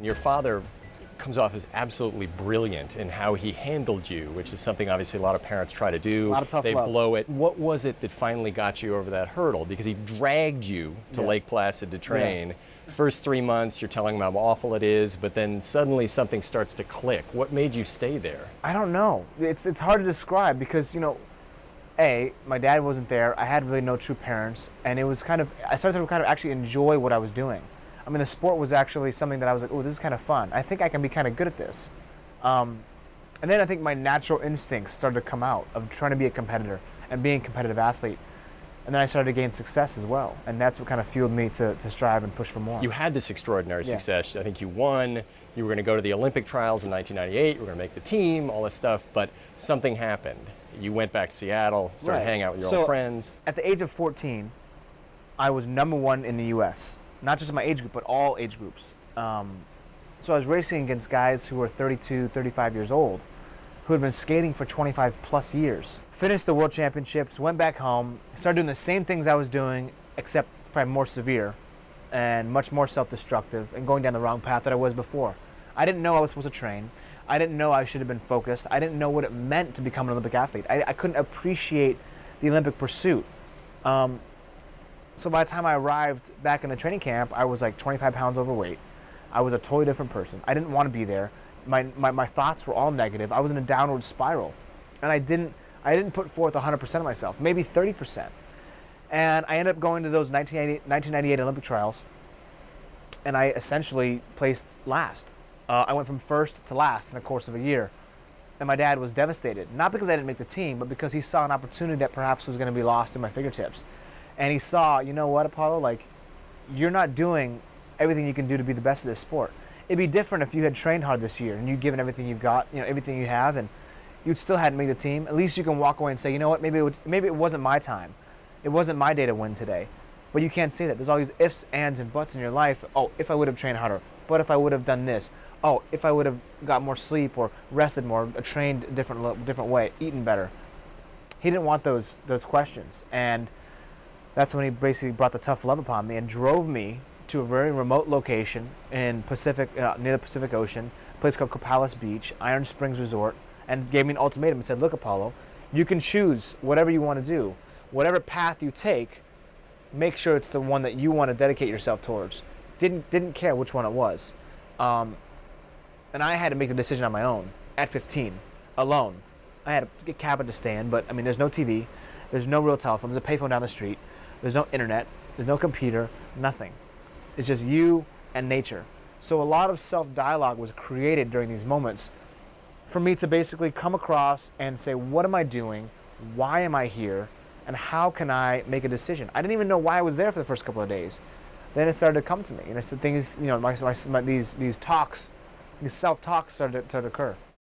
Your father comes off as absolutely brilliant in how he handled you, which is something obviously a lot of parents try to do. A lot of tough They love. blow it. What was it that finally got you over that hurdle? Because he dragged you to Lake Placid to train. First 3 months, you're telling him how awful it is, but then suddenly something starts to click. What made you stay there? I don't know. It's hard to describe because, my dad wasn't there. I had really no true parents, and it was I started to kind of actually enjoy what I was doing. I mean, the sport was actually something that I was like, oh, this is kind of fun. I think I can be kind of good at this. And then I think my natural instincts started to come out of trying to be a competitor and being a competitive athlete. And then I started to gain success as well. And that's what kind of fueled me to strive and push for more. You had this extraordinary success. I think you won. You were going to go to the Olympic trials in 1998. You were going to make the team, all this stuff. But something happened. You went back to Seattle, started hanging out with your old friends. At the age of 14, I was #1 in the U.S., not just in my age group, but all age groups. So I was racing against guys who were 32, 35 years old, who had been skating for 25 plus years. Finished the world championships, went back home, started doing the same things I was doing, except probably more severe and much more self-destructive and going down the wrong path that I was before. I didn't know I was supposed to train. I didn't know I should have been focused. I didn't know what it meant to become an Olympic athlete. I couldn't appreciate the Olympic pursuit. So by the time I arrived back in the training camp, I was like 25 pounds overweight. I was a totally different person. I didn't want to be there. My thoughts were all negative. I was in a downward spiral. And I didn't put forth 100% of myself, maybe 30%. And I ended up going to those 1998 Olympic trials, and I essentially placed last. I went from first to last in the course of a year. And my dad was devastated, not because I didn't make the team, but because he saw an opportunity that perhaps was going to be lost in my fingertips. And he saw, you know what, Apollo, like, you're not doing everything you can do to be the best at this sport. It'd be different if you had trained hard this year and you'd given everything you've got, everything you have, and you'd still hadn't made the team. At least you can walk away and say, you know what, maybe it wasn't my time. It wasn't my day to win today. But you can't say that. There's all these ifs, ands, and buts in your life. Oh, if I would have trained harder. But if I would have done this. Oh, if I would have got more sleep or rested more, trained a different way, eaten better. He didn't want those questions. And that's when he basically brought the tough love upon me and drove me to a very remote location in near the Pacific Ocean, a place called Copalis Beach, Iron Springs Resort, and gave me an ultimatum and said, look, Apollo, you can choose whatever you want to do. Whatever path you take, make sure it's the one that you want to dedicate yourself towards. Didn't care which one it was. And I had to make the decision on my own at 15, alone. I had a cabin to stay in, but I mean, there's no TV, there's no real telephone, there's a payphone down the street, there's no internet, there's no computer, nothing. It's just you and nature. So a lot of self-dialogue was created during these moments for me to basically come across and say, what am I doing? Why am I here? And how can I make a decision? I didn't even know why I was there for the first couple of days. Then it started to come to me. And it's the things, these talks, these self-talks started to occur.